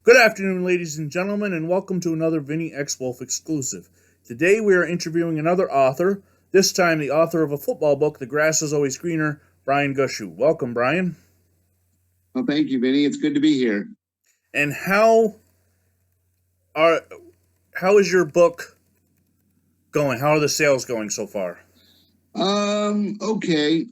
Good afternoon, ladies and gentlemen, and welcome to another Vinny X Wolf exclusive. Today we are interviewing another author, this time the author of a football book, The Grass is Always Greener, Brian Gushue. Welcome, Brian. Well, thank you, Vinny. It's good to be here. And how is your book going? How are the sales going so far? Okay.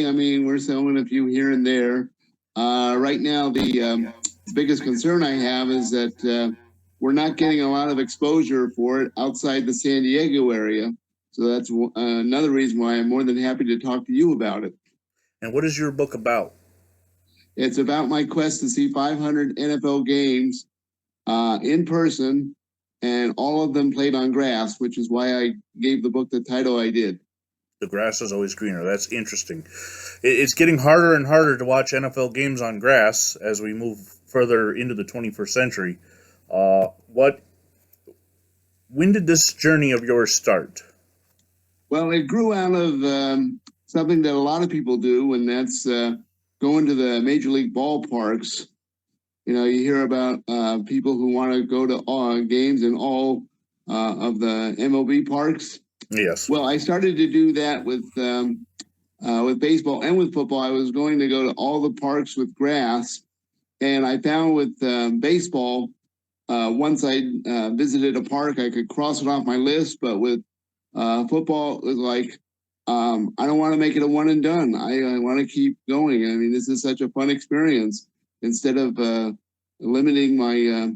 I mean, we're selling a few here and there. Right now, the biggest concern I have is that we're not getting a lot of exposure for it outside the San Diego area. So that's another reason why I'm more than happy to talk to you about it. And what is your book about? It's about my quest to see 500 NFL games in person, and all of them played on grass, which is why I gave the book the title I did. The Grass is Always Greener. That's interesting. It's getting harder and harder to watch NFL games on grass as we move further into the 21st century. When did this journey of yours start? Well, it grew out of something that a lot of people do, and that's going to the major league ballparks. You know, you hear about people who want to go to games in all of the MLB parks. Yes. Well, I started to do that with baseball and with football. I was going to go to all the parks with grass, and I found with baseball, once I visited a park, I could cross it off my list. But with football, it was like, I don't want to make it a one and done. I want to keep going. I mean, this is such a fun experience. Instead of limiting my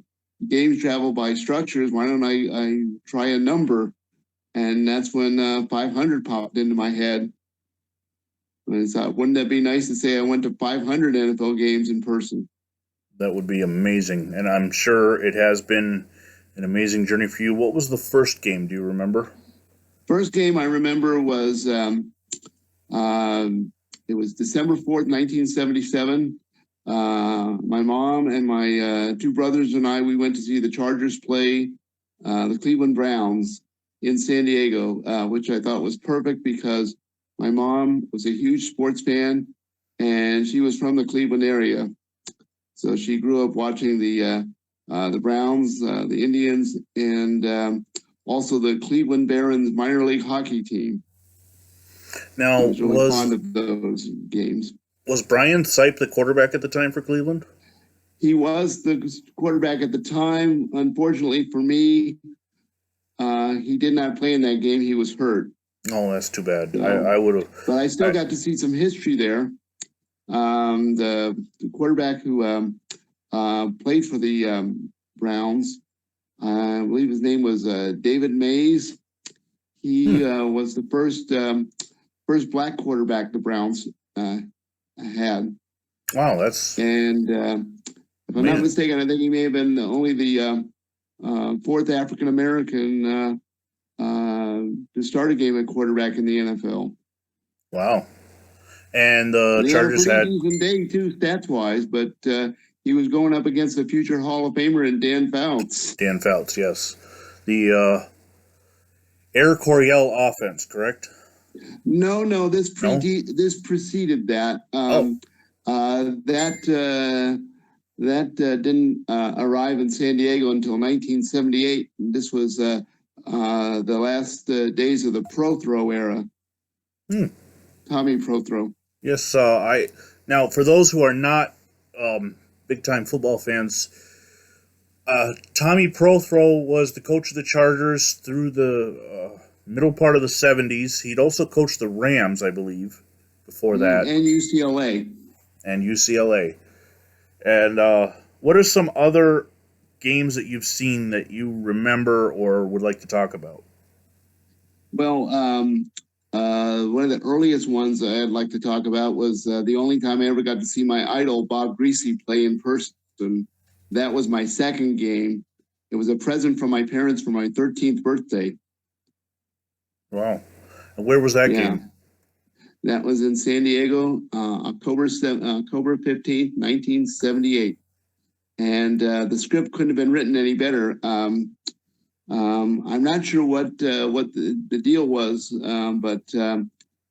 games travel by structures, why don't I try a number? And that's when 500 popped into my head. And I thought, wouldn't that be nice to say I went to 500 NFL games in person? That would be amazing. And I'm sure it has been an amazing journey for you. What was the first game? Do you remember? First game I remember was, it was December 4th, 1977. My mom and my two brothers and I, we went to see the Chargers play the Cleveland Browns in San Diego, which I thought was perfect because my mom was a huge sports fan and she was from the Cleveland area. So she grew up watching the Browns, the Indians, and also the Cleveland Barons minor league hockey team. Now, I was really fond of those games. Was Brian Sipe the quarterback at the time for Cleveland? He was the quarterback at the time. Unfortunately for me, he did not play in that game. He was hurt. Oh, that's too bad. So, I would have. But I still got to see some history there. The quarterback who played for the Browns, I believe his name was David Mays. He was the first black quarterback the Browns had. Wow, that's... And if I'm not mistaken, I think he may have been only the fourth African-American to start a game at quarterback in the NFL. Wow. And the Chargers had... a decent day, too, stats-wise, but he was going up against the future Hall of Famer and Dan Fouts. Dan Fouts, yes. The Air Coryell offense, correct? No, this preceded that. That didn't arrive in San Diego until 1978. This was the last days of the Pro Throw era. Tommy Pro Throw. Yes, now for those who are not big-time football fans, Tommy Pro Throw was the coach of the Chargers through the middle part of the 70s. He'd also coached the Rams, I believe, before that. And UCLA. And what are some other games that you've seen that you remember or would like to talk about? Well, one of the earliest ones I'd like to talk about was the only time I ever got to see my idol, Bob Griese, play in person. That was my second game. It was a present from my parents for my 13th birthday. Wow. And where was that game? That was in San Diego, October 15th, 1978. And the script couldn't have been written any better. I'm not sure what the deal was, but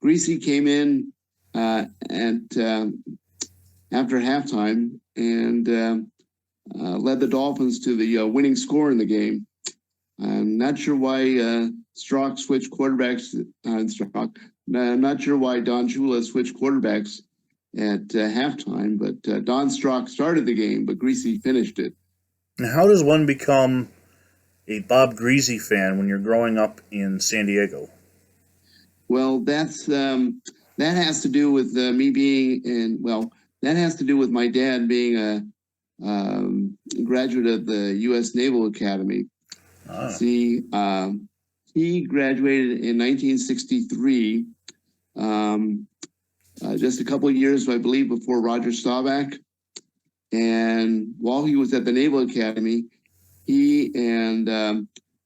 Griese came in and after halftime and led the Dolphins to the winning score in the game. I'm not sure why Strock switched quarterbacks. I'm not sure why Don Shula switched quarterbacks at halftime, but Don Strock started the game, but Greasy finished it. Now, how does one become a Bob Greasy fan when you're growing up in San Diego? Well, that has to do with me being in. Well, that has to do with my dad being a graduate of the U.S. Naval Academy. See, he graduated in 1963, just a couple of years, I believe, before Roger Staubach. And while he was at the Naval Academy, he and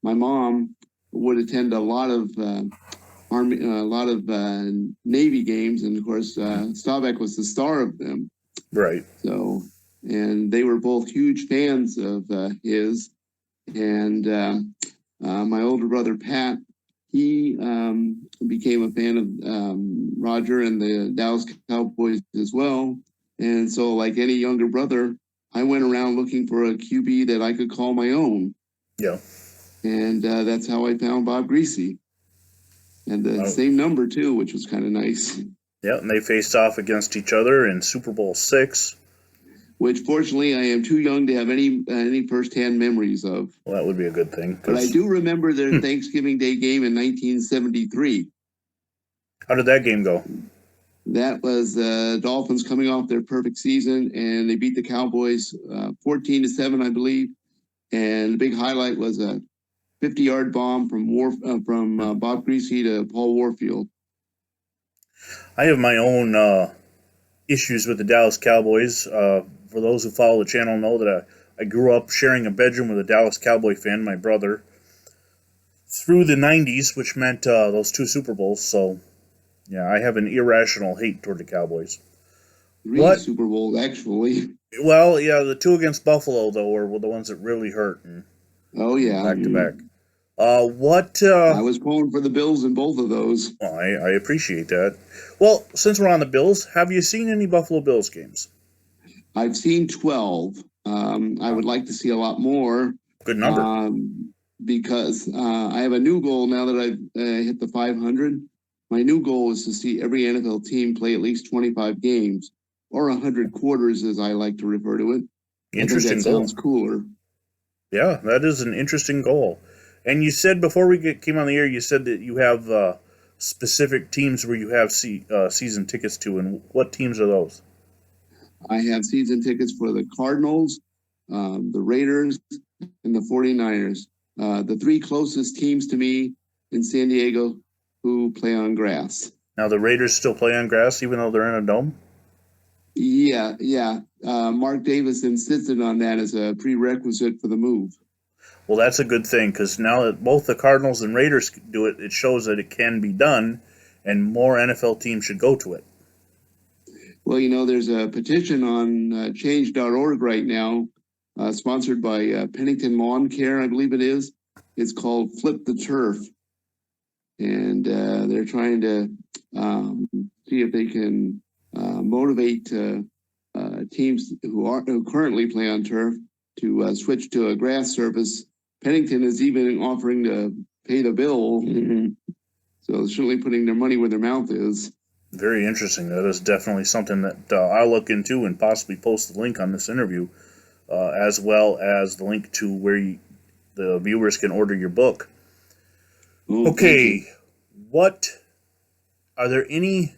my mom would attend a lot of Navy games, and of course, Staubach was the star of them. Right. So, and they were both huge fans of his. And my older brother Pat, he became a fan of Roger and the Dallas Cowboys as well. And so, like any younger brother, I went around looking for a QB that I could call my own. Yeah. And that's how I found Bob Greasy. And the same number, too, which was kind of nice. Yeah, and they faced off against each other in Super Bowl VI. Which, fortunately, I am too young to have any first-hand memories of. Well, that would be a good thing. But I do remember their Thanksgiving Day game in 1973. How did that game go? That was the Dolphins coming off their perfect season, and they beat the Cowboys 14-7, I believe. And the big highlight was a 50-yard bomb from Bob Greasy to Paul Warfield. I have my own issues with the Dallas Cowboys. For those who follow the channel know that I grew up sharing a bedroom with a Dallas Cowboy fan, my brother, through the 90s, which meant those 2 Super Bowls. So, yeah, I have an irrational hate toward the Cowboys. 3 Super Bowls, actually. Well, yeah, the 2 against Buffalo, though, were the ones that really hurt. Oh, yeah. Back to back. I was pulling for the Bills in both of those. Well, I appreciate that. Well, since we're on the Bills, have you seen any Buffalo Bills games? I've seen 12. I would like to see a lot more. Good number. Because I have a new goal now that I've hit the 500. My new goal is to see every NFL team play at least 25 games, or 100 quarters, as I like to refer to it. Interesting goal. Sounds cooler. Yeah, that is an interesting goal. And you said before we came on the air, you said that you have specific teams where you have season tickets to, and what teams are those? I have season tickets for the Cardinals, the Raiders, and the 49ers. The 3 closest teams to me in San Diego who play on grass. Now, the Raiders still play on grass even though they're in a dome? Yeah. Mark Davis insisted on that as a prerequisite for the move. Well, that's a good thing, because now that both the Cardinals and Raiders do it, it shows that it can be done, and more NFL teams should go to it. Well, there's a petition on change.org right now, sponsored by Pennington Lawn Care, I believe it is. It's called Flip the Turf. And they're trying to see if they can motivate teams who currently play on turf to switch to a grass surface. Pennington is even offering to pay the bill. So certainly putting their money where their mouth is. Very interesting. That is definitely something that I'll look into and possibly post the link on this interview, as well as the link to where the viewers can order your book. Okay, what are there any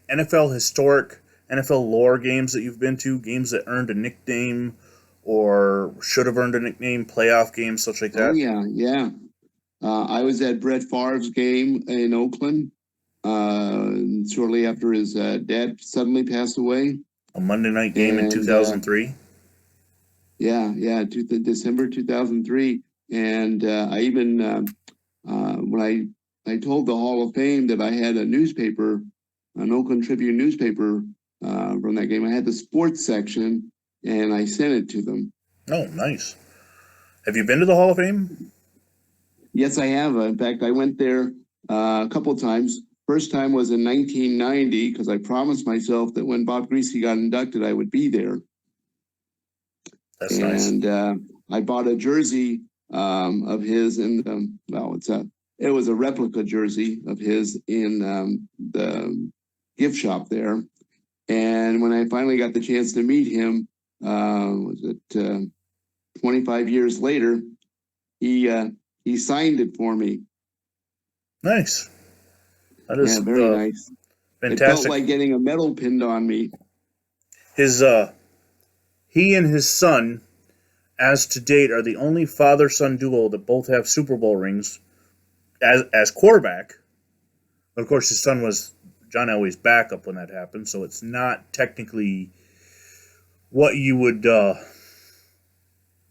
NFL historic, NFL lore games that you've been to, games that earned a nickname or should have earned a nickname, playoff games, such like that? Oh, yeah. I was at Brett Favre's game in Oakland shortly after his dad suddenly passed away. A Monday night game in 2003? December 2003. And I even, when I told the Hall of Fame that I had a newspaper, an Oakland Tribune newspaper from that game, I had the sports section, and I sent it to them. Oh, nice. Have you been to the Hall of Fame? Yes, I have. In fact, I went there a couple of times. First time was in 1990 because I promised myself that when Bob Greasy got inducted, I would be there. That's nice. And I bought a jersey of his it was a replica jersey of his in the gift shop there. And when I finally got the chance to meet him, 25 years later, he signed it for me. Nice. That is very nice. Fantastic. It felt like getting a medal pinned on me. He and his son, as to date, are the only father-son duo that both have Super Bowl rings as quarterback. But of course, his son was John Elway's backup when that happened, so it's not technically what you would.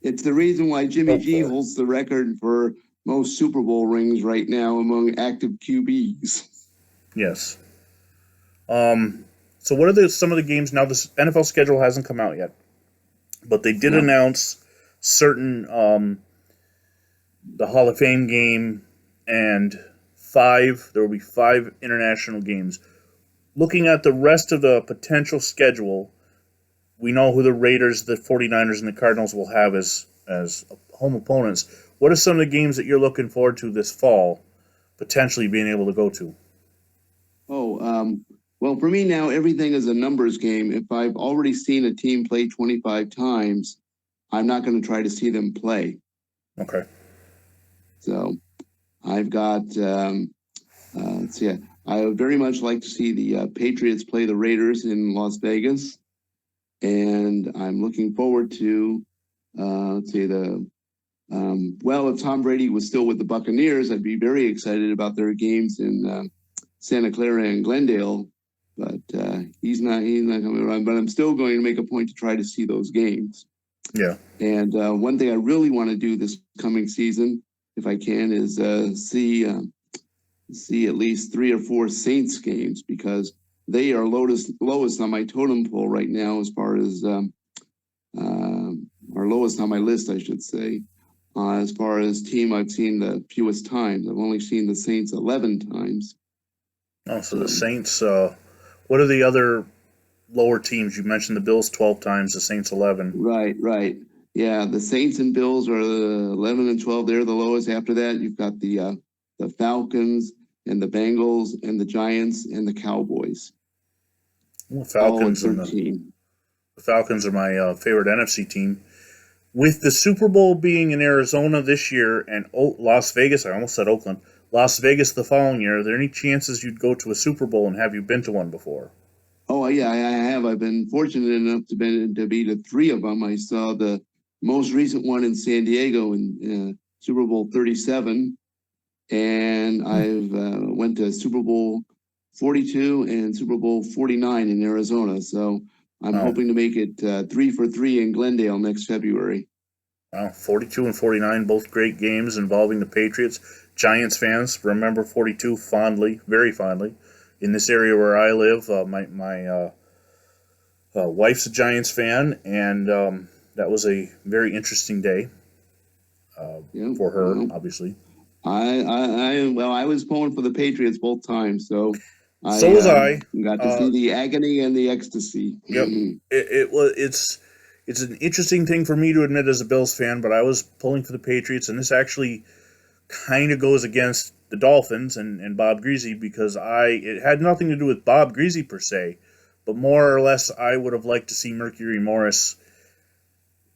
It's the reason why Jimmy G holds the record for most Super Bowl rings right now among active QBs. Yes. So what are some of the games now? This NFL schedule hasn't come out yet, but they did announce certain the Hall of Fame game and there will be 5 international games. Looking at the rest of the potential schedule, we know who the Raiders, the 49ers, and the Cardinals will have as home opponents. What are some of the games that you're looking forward to this fall, potentially being able to go to? Well, for me now, everything is a numbers game. If I've already seen a team play 25 times, I'm not going to try to see them play. Okay. So I've got, let's see, I would very much like to see the Patriots play the Raiders in Las Vegas. And I'm looking forward to, if Tom Brady was still with the Buccaneers, I'd be very excited about their games in Santa Clara and Glendale. But he's not coming around. But I'm still going to make a point to try to see those games. Yeah. And one thing I really want to do this coming season, if I can, is see at least 3 or 4 Saints games, because they are lowest on my totem pole right now as far as or lowest on my list, I should say, as far as team I've seen the fewest times. I've only seen the Saints 11 times. Oh, so the Saints. What are the other lower teams? You mentioned the Bills 12 times, the Saints 11. Right. Yeah, the Saints and Bills are the 11 and 12. They're the lowest. After that, you've got the Falcons and the Bengals and the Giants and the Cowboys. Well, Falcons the Falcons are my favorite NFC team. With the Super Bowl being in Arizona this year and Las Vegas, I almost said Oakland, Las Vegas the following year, are there any chances you'd go to a Super Bowl, and have you been to one before? Oh, yeah, I have. I've been fortunate enough to be to 3 of them. I saw the most recent one in San Diego in Super Bowl 37, and I've went to Super Bowl 42 and Super Bowl 49 in Arizona. So I'm hoping to make it 3 for 3 in Glendale next February. Wow, 42 and 49, both great games involving the Patriots. Giants fans remember 42 fondly, very fondly. In this area where I live, my wife's a Giants fan, and that was a very interesting day for her, obviously. I was pulling for the Patriots both times, so was I. Got to see the agony and the ecstasy. Yep, it's an interesting thing for me to admit as a Bills fan, but I was pulling for the Patriots, and this actually kind of goes against the Dolphins and Bob Greasy, because it had nothing to do with Bob Greasy per se, but more or less I would have liked to see Mercury Morris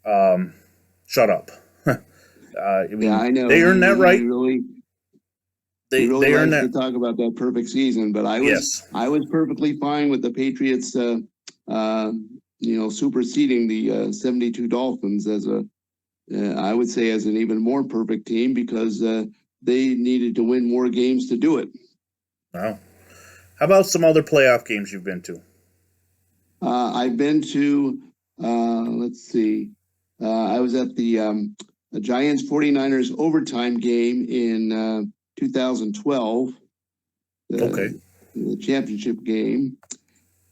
shut up. I know. They earned that right. They earned that. To talk about that perfect season, but I was perfectly fine with the Patriots, superseding the 72 Dolphins as I would say as an even more perfect team, because they needed to win more games to do it. Wow. How about some other playoff games you've been to? I've been to, let's see. I was at the Giants 49ers overtime game in 2012. The championship game.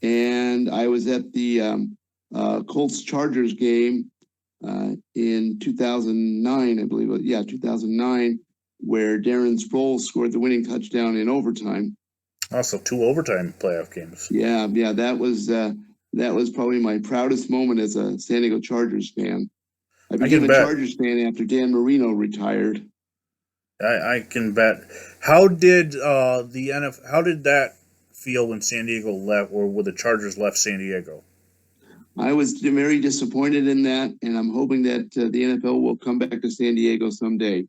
And I was at the Colts Chargers game in 2009, I believe. 2009, where Darren Sproles scored the winning touchdown in overtime. Also, 2 overtime playoff games. Yeah, that was probably my proudest moment as a San Diego Chargers fan. I I became can a bet. Chargers fan after Dan Marino retired. I can bet. How did the NFL? How did that feel when San Diego left, or when the Chargers left San Diego? I was very disappointed in that, and I'm hoping that the NFL will come back to San Diego someday.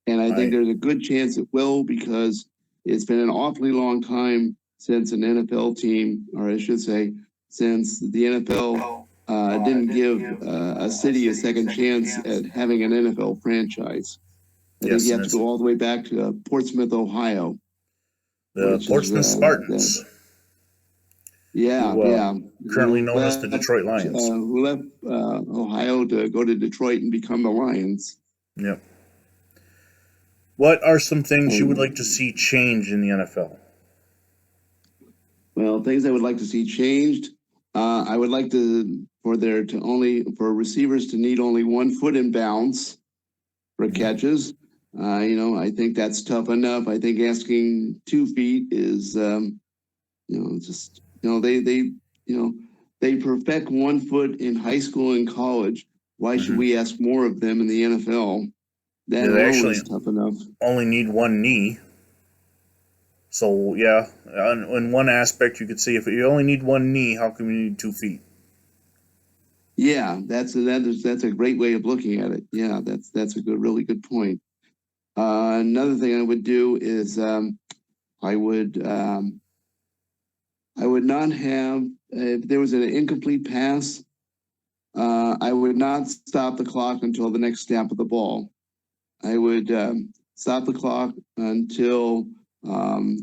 And I think I there's a good chance it will because it's been an awfully long time since an NFL team, or I should say, since the NFL didn't give a city a second chance at having an NFL franchise. I think yes, you and have to it's go all the way back to Portsmouth, Ohio, the which is Portsmouth Spartans, yeah, who yeah, currently known as the Detroit Lions. who left Ohio to go to Detroit and become the Lions. Yep. What are some things you would like to Um, see change in the NFL? Well, things I would like to see changed. I would like for receivers to need only 1 foot in bounds for catches. I think that's tough enough. I think asking 2 feet is, just they perfect 1 foot in high school and college. Why should Mm-hmm. we ask more of them in the NFL? Yeah, That they alone actually is tough enough. only need one knee. So yeah, in one aspect, you could say if you only need one knee, how come you need 2 feet? Yeah, that's a great way of looking at it. Yeah, that's a really good point. Another thing I would do is I would um, I would not have if there was an incomplete pass. I would not stop the clock until the next snap of the ball. I would stop the clock until um,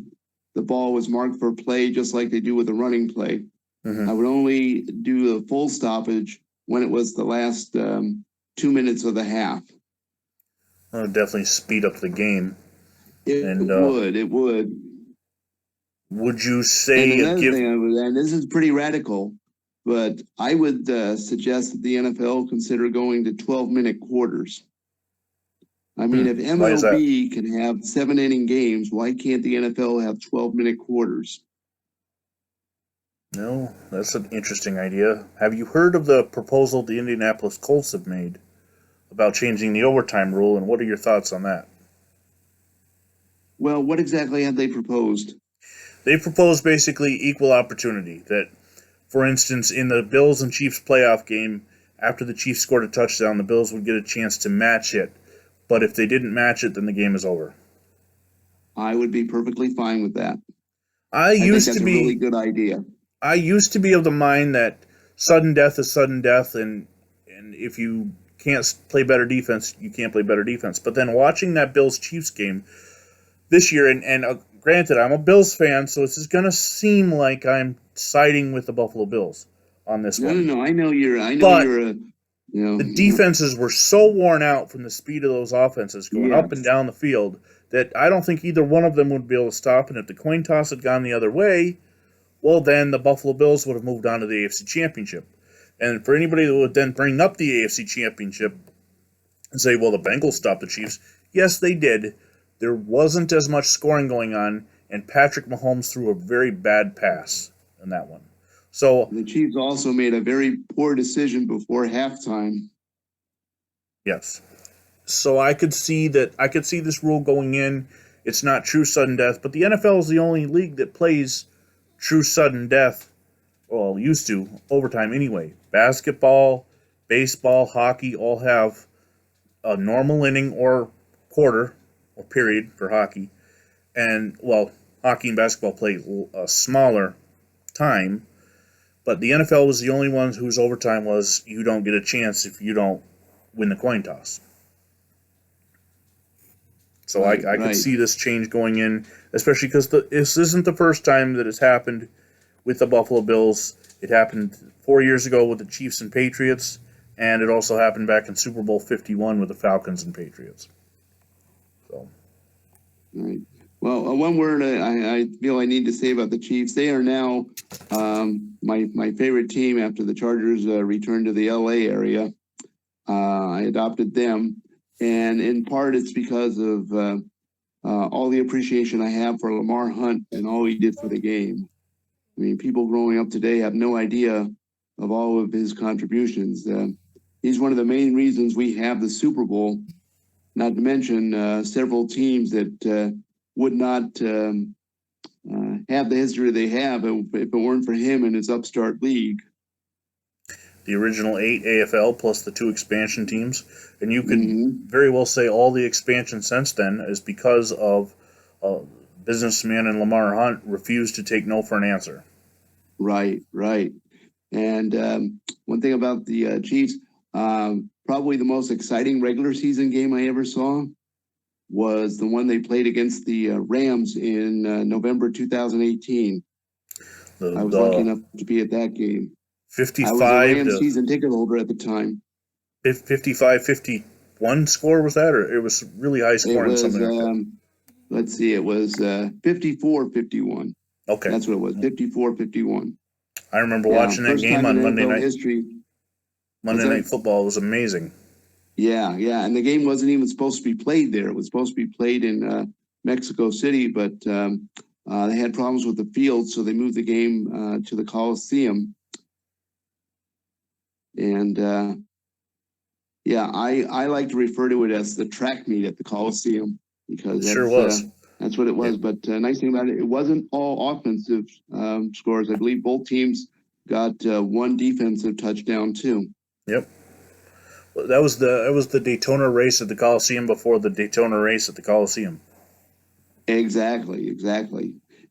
the ball was marked for play, just like they do with a running play. Mm-hmm. I would only do a full stoppage when it was the last 2 minutes of the half. That would definitely speed up the game. It And would, it would. would you And say another give? thing and this is pretty radical, but I would suggest that the NFL consider going to 12-minute quarters. I mean, if Why is that? MLB can have 7 inning games, why can't the NFL have 12-minute quarters? No, that's an interesting idea. Have you heard of the proposal the Indianapolis Colts have made about changing the overtime rule, and what are your thoughts on that? Well, what exactly have they proposed? They proposed basically equal opportunity. That, for instance, in the Bills and Chiefs playoff game, after the Chiefs scored a touchdown, the Bills would get a chance to match it. But if they didn't match it, then the game is over. I would be perfectly fine with that. I I think used to that's a really be good idea. I used to be of the mind that sudden death is sudden death, and if you can't play better defense, you can't play better defense. But then watching that Bills Chiefs game this year, and granted, I'm a Bills fan, so it's going to seem like I'm siding with the Buffalo Bills on this one. No. I know But you're a, the defenses were so worn out from the speed of those offenses going up and yes. down the field that I don't think either one of them would be able to stop. And if the coin toss had gone the other way, well, then the Buffalo Bills would have moved on to the AFC Championship. And for anybody that would then bring up the AFC Championship and say, well, the Bengals stopped the Chiefs, yes, they did. There wasn't as much scoring going on, and Patrick Mahomes threw a very bad pass in that one. So, The Chiefs also made a very poor decision before halftime. yes. So I could see this rule going in. It's not true sudden death, but the NFL is the only league that plays true sudden death, well, used to, overtime anyway. Basketball, baseball, hockey all have a normal inning or quarter or period for hockey. And, well, hockey and basketball play a smaller time, but the NFL was the only one whose overtime was you don't get a chance if you don't win the coin toss. So I could see this change going in, especially because this isn't the first time that it's happened with the Buffalo Bills. It happened 4 years ago with the Chiefs and Patriots, and it also happened back in Super Bowl 51 with the Falcons and Patriots. So, Right. Well, one word I feel I need to say about the Chiefs. They are now my favorite team after the Chargers returned to the LA area. I adopted them. And in part, it's because of all the appreciation I have for Lamar Hunt and all he did for the game. I mean, people growing up today have no idea of all of his contributions. He's one of the main reasons we have the Super Bowl, not to mention several teams that would not have the history they have if it weren't for him and his upstart league. The original 8 AFL plus the 2 expansion teams, and you could very well say all the expansion since then is because of businessman and Lamar Hunt refused to take no for an answer. Right. And one thing about the Chiefs, probably the most exciting regular season game I ever saw was the one they played against the Rams in November 2018. I was lucky enough to be at that game. 55 I was a Rams season ticket holder at the time. 55-51 score was that, or it was really high scoring? Let's see, it was 54-51. Okay, that's what it was, 54-51. I remember watching that game on Monday night. Monday Night Football was amazing. Yeah, and the game wasn't even supposed to be played there. It was supposed to be played in Mexico City, but they had problems with the field, so they moved the game to the Coliseum. And I like to refer to it as the track meet at the Coliseum because that's what it was. Yeah. But nice thing about it, it wasn't all offensive scores. I believe both teams got one defensive touchdown too. Yep. That was the Daytona race at the Coliseum before the Daytona race at the Coliseum. Exactly.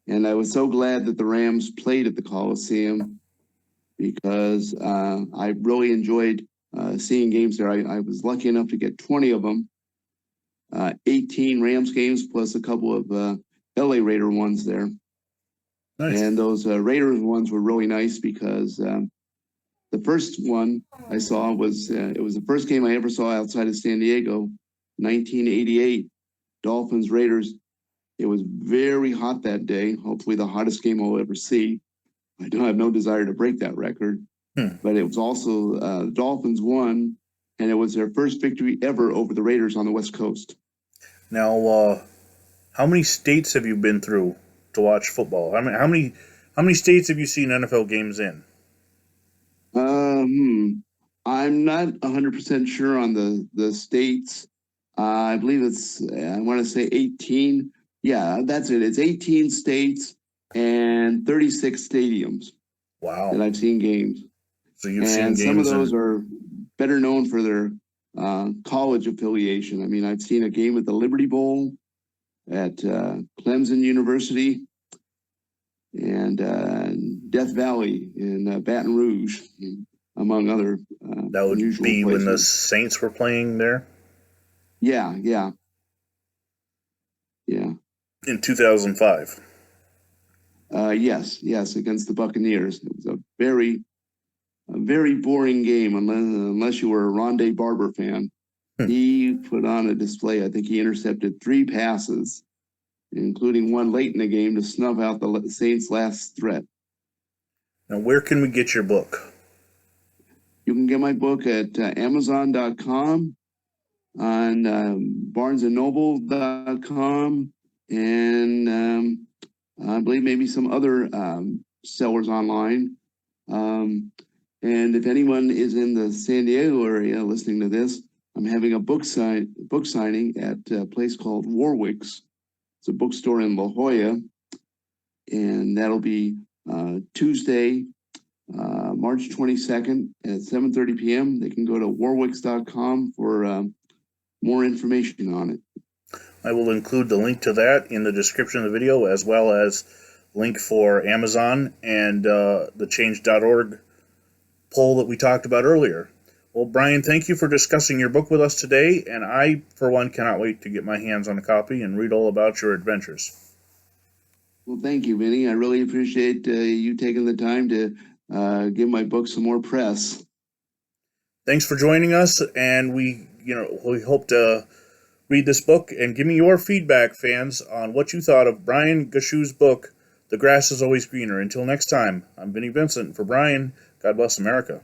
And I was so glad that the Rams played at the Coliseum because I really enjoyed seeing games there. I was lucky enough to get 20 of them, 18 Rams games plus a couple of LA Raider ones there. Nice. And those Raiders ones were really nice because the first one I saw was it was the first game I ever saw outside of San Diego, 1988, Dolphins Raiders. It was very hot that day, hopefully the hottest game I'll ever see. I don't have no desire to break that record, but it was also the Dolphins won, and it was their first victory ever over the Raiders on the West Coast. Now, how many states have you been through to watch football? How many states have you seen NFL games in? I'm not 100% sure on the states. I believe I want to say 18. Yeah, that's it. It's 18 states and 36 stadiums. Wow. That I've seen games. So you've seen games. And some of those are better known for their college affiliation. I mean, I've seen a game at the Liberty Bowl at Clemson University and Death Valley in Baton Rouge, among other that would be places. When the Saints were playing there? Yeah. In 2005. Yes, against the Buccaneers. It was a very boring game unless you were a Rondé Barber fan. He put on a display. I think he intercepted 3 passes, including one late in the game to snuff out the Saints' last threat. Now, where can we get your book? You can get my book at Amazon.com, on BarnesandNoble.com, and I believe maybe some other sellers online. And if anyone is in the San Diego area listening to this, I'm having a book signing at a place called Warwick's. It's a bookstore in La Jolla, and that'll be Tuesday, March 22nd at 7:30 p.m. They can go to warwicks.com for more information on it. I will include the link to that in the description of the video, as well as link for Amazon and the change.org poll that we talked about earlier. Well, Brian, thank you for discussing your book with us today, and I, for one, cannot wait to get my hands on a copy and read all about your adventures. Well, thank you, Vinny. I really appreciate you taking the time to give my book some more press. Thanks for joining us, and we hope to read this book, and give me your feedback, fans, on what you thought of Brian Gushue's book, The Grass is Always Greener. Until next time, I'm Vinny Vincent. For Brian, God bless America.